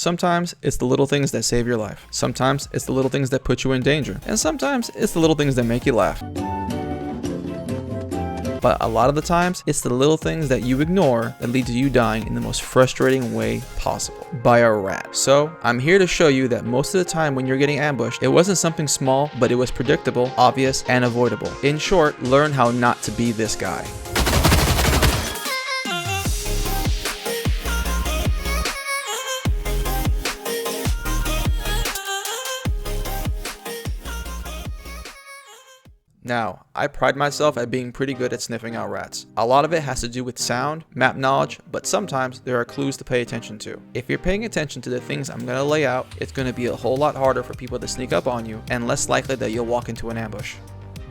Sometimes it's the little things that save your life. Sometimes it's the little things that put you in danger. And sometimes it's the little things that make you laugh. But a lot of the times, it's the little things that you ignore that lead to you dying in the most frustrating way possible, by a rat. So I'm here to show you that most of the time when you're getting ambushed, it wasn't something small, but it was predictable, obvious, and avoidable. In short, learn how not to be this guy. Now, I pride myself at being pretty good at sniffing out rats. A lot of it has to do with sound, map knowledge, but sometimes there are clues to pay attention to. If you're paying attention to the things I'm going to lay out, it's going to be a whole lot harder for people to sneak up on you and less likely that you'll walk into an ambush.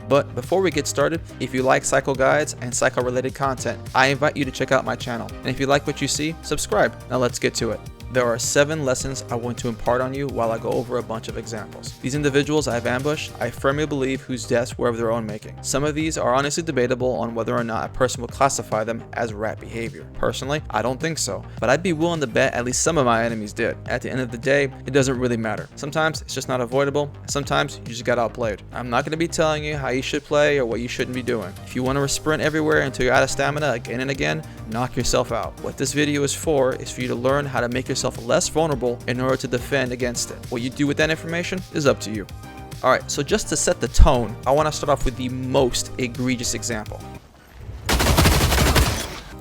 But before we get started, if you like cycle guides and cycle related content, I invite you to check out my channel. And if you like what you see, subscribe. Now let's get to it. There are 7 lessons I want to impart on you while I go over a bunch of examples. These individuals I've ambushed, I firmly believe whose deaths were of their own making. Some of these are honestly debatable on whether or not a person will classify them as rat behavior. Personally, I don't think so, but I'd be willing to bet at least some of my enemies did. At the end of the day, it doesn't really matter. Sometimes it's just not avoidable, sometimes you just got outplayed. I'm not going to be telling you how you should play or what you shouldn't be doing. If you want to sprint everywhere until you're out of stamina again and again, knock yourself out. What this video is for you to learn how to make yourself less vulnerable in order to defend against it. What you do with that information is up to you. Alright, so just to set the tone, I want to start off with the most egregious example.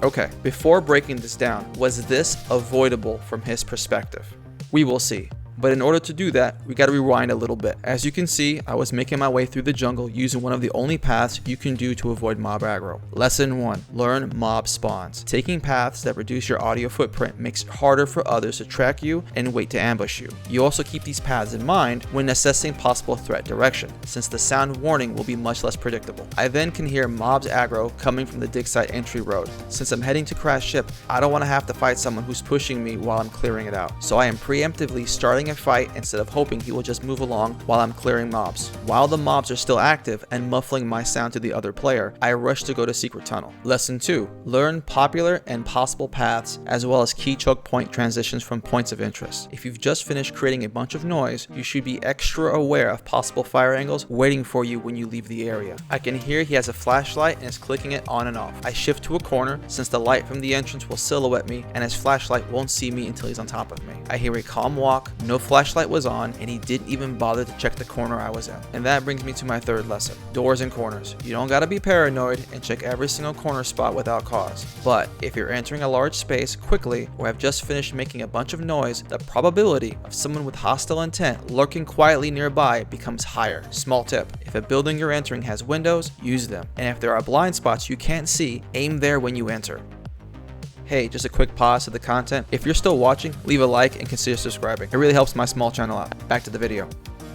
Okay, before breaking this down, was this avoidable from his perspective? We will see. But in order to do that, we gotta rewind a little bit. As you can see, I was making my way through the jungle using one of the only paths you can do to avoid mob aggro. Lesson 1. Learn mob spawns. Taking paths that reduce your audio footprint makes it harder for others to track you and wait to ambush you. You also keep these paths in mind when assessing possible threat direction, since the sound warning will be much less predictable. I then can hear mobs aggro coming from the dig site entry road. Since I'm heading to crash ship, I don't want to have to fight someone who's pushing me while I'm clearing it out. So I am preemptively starting a fight instead of hoping he will just move along while I'm clearing mobs. While the mobs are still active and muffling my sound to the other player, I rush to go to secret tunnel. Lesson 2. Learn popular and possible paths as well as key choke point transitions from points of interest. If you've just finished creating a bunch of noise, you should be extra aware of possible fire angles waiting for you when you leave the area. I can hear he has a flashlight and is clicking it on and off. I shift to a corner since the light from the entrance will silhouette me and his flashlight won't see me until he's on top of me. I hear a calm walk, no flashlight was on, and he didn't even bother to check the corner I was in. And that brings me to my 3rd lesson. Doors and corners. You don't gotta be paranoid and check every single corner spot without cause. But if you're entering a large space quickly or have just finished making a bunch of noise, the probability of someone with hostile intent lurking quietly nearby becomes higher. Small tip. If a building you're entering has windows, use them. And if there are blind spots you can't see, aim there when you enter. Hey, just a quick pause to the content. If you're still watching, leave a like and consider subscribing. It really helps my small channel out. Back to the video.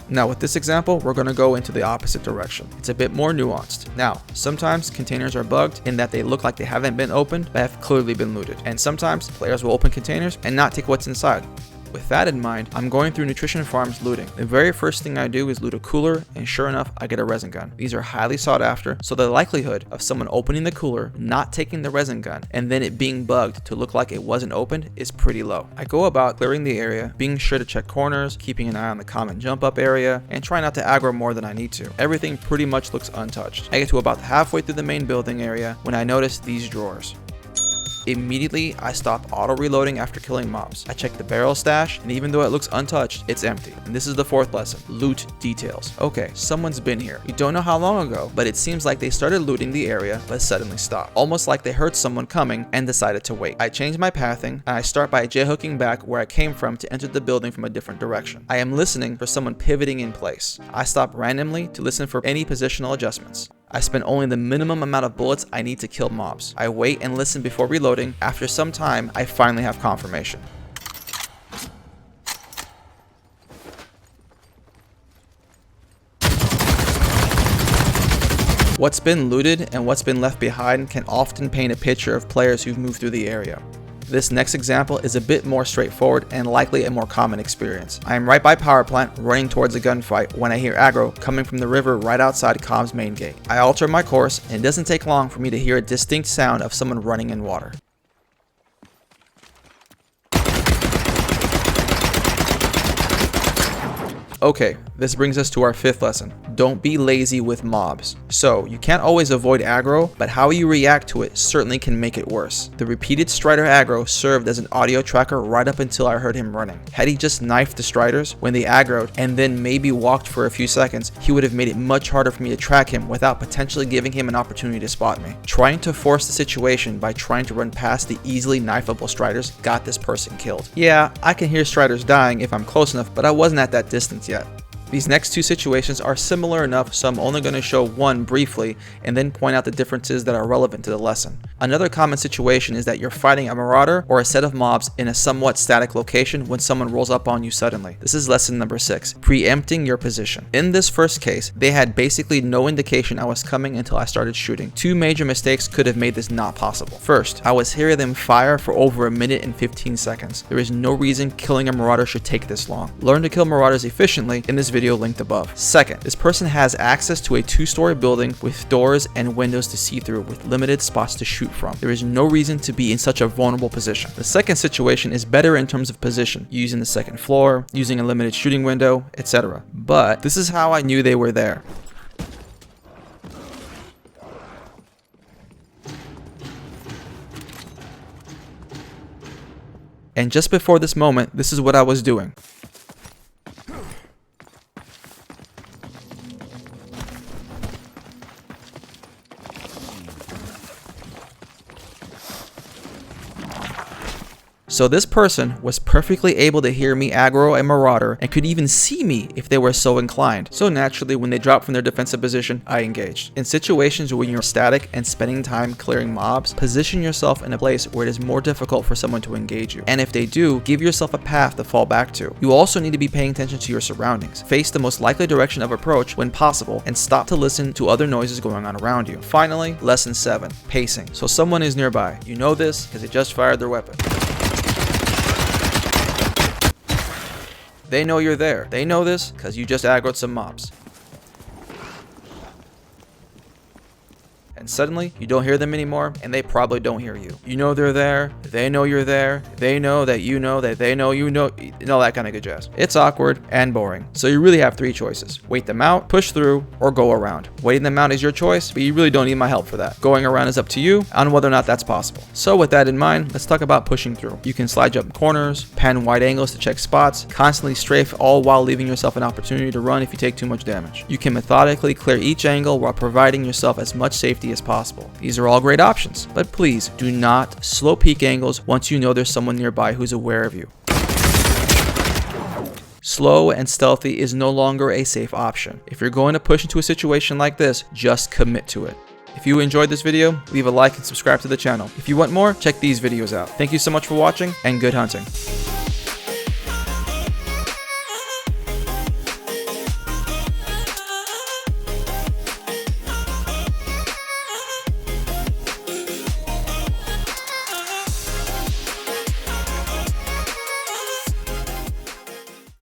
Now with this example, we're going to go into the opposite direction. It's a bit more nuanced. Now, sometimes containers are bugged in that they look like they haven't been opened but have clearly been looted. And sometimes players will open containers and not take what's inside. With that in mind, I'm going through nutrition farms looting. The very first thing I do is loot a cooler, and sure enough, I get a resin gun. These are highly sought after, so the likelihood of someone opening the cooler, not taking the resin gun, and then it being bugged to look like it wasn't opened is pretty low. I go about clearing the area, being sure to check corners, keeping an eye on the common jump up area, and try not to aggro more than I need to. Everything pretty much looks untouched. I get to about halfway through the main building area when I notice these drawers. Immediately, I stop auto-reloading after killing mobs. I check the barrel stash, and even though it looks untouched, it's empty. And this is the 4th lesson. Loot details. Okay, someone's been here. We don't know how long ago, but it seems like they started looting the area, but suddenly stopped. Almost like they heard someone coming and decided to wait. I change my pathing, and I start by J-hooking back where I came from to enter the building from a different direction. I am listening for someone pivoting in place. I stop randomly to listen for any positional adjustments. I spend only the minimum amount of bullets I need to kill mobs. I wait and listen before reloading. After some time, I finally have confirmation. What's been looted and what's been left behind can often paint a picture of players who've moved through the area. This next example is a bit more straightforward and likely a more common experience. I am right by power plant running towards a gunfight when I hear aggro coming from the river right outside Com's main gate. I alter my course and it doesn't take long for me to hear a distinct sound of someone running in water. Okay, this brings us to our 5th lesson. Don't be lazy with mobs. So, you can't always avoid aggro, but how you react to it certainly can make it worse. The repeated Strider aggro served as an audio tracker right up until I heard him running. Had he just knifed the Striders when they aggroed and then maybe walked for a few seconds, he would have made it much harder for me to track him without potentially giving him an opportunity to spot me. Trying to force the situation by trying to run past the easily knifeable Striders got this person killed. Yeah, I can hear Striders dying if I'm close enough, but I wasn't at that distance yet. These next two situations are similar enough, so I'm only going to show one briefly and then point out the differences that are relevant to the lesson. Another common situation is that you're fighting a marauder or a set of mobs in a somewhat static location when someone rolls up on you suddenly. This is lesson number 6, preempting your position. In this first case, they had basically no indication I was coming until I started shooting. Two major mistakes could have made this not possible. First, I was hearing them fire for over 1 minute and 15 seconds. There is no reason killing a marauder should take this long. Learn to kill marauders efficiently in this video linked above. Second, this person has access to a 2-story building with doors and windows to see through with limited spots to shoot from. There is no reason to be in such a vulnerable position. The second situation is better in terms of position, using the 2nd floor, using a limited shooting window, etc. But this is how I knew they were there. And just before this moment, this is what I was doing. So this person was perfectly able to hear me aggro a marauder and could even see me if they were so inclined. So naturally, when they dropped from their defensive position, I engaged. In situations when you're static and spending time clearing mobs, position yourself in a place where it is more difficult for someone to engage you. And if they do, give yourself a path to fall back to. You also need to be paying attention to your surroundings. Face the most likely direction of approach when possible and stop to listen to other noises going on around you. Finally, lesson 7, pacing. So someone is nearby. You know this because they just fired their weapon. They know you're there. They know this because you just aggroed some mobs. And suddenly, you don't hear them anymore, and they probably don't hear you. You know they're there, they know you're there, they know that you know that they know you know, and all that kind of good jazz. It's awkward and boring, so you really have 3 choices. Wait them out, push through, or go around. Waiting them out is your choice, but you really don't need my help for that. Going around is up to you on whether or not that's possible. So with that in mind, let's talk about pushing through. You can slide jump corners, pan wide angles to check spots, constantly strafe, all while leaving yourself an opportunity to run if you take too much damage. You can methodically clear each angle while providing yourself as much safety as possible. These are all great options, but please do not slow peek angles once you know there's someone nearby who's aware of you. Slow and stealthy is no longer a safe option. If you're going to push into a situation like this, just commit to it. If you enjoyed this video, leave a like and subscribe to the channel. If you want more, check these videos out. Thank you so much for watching, and good hunting.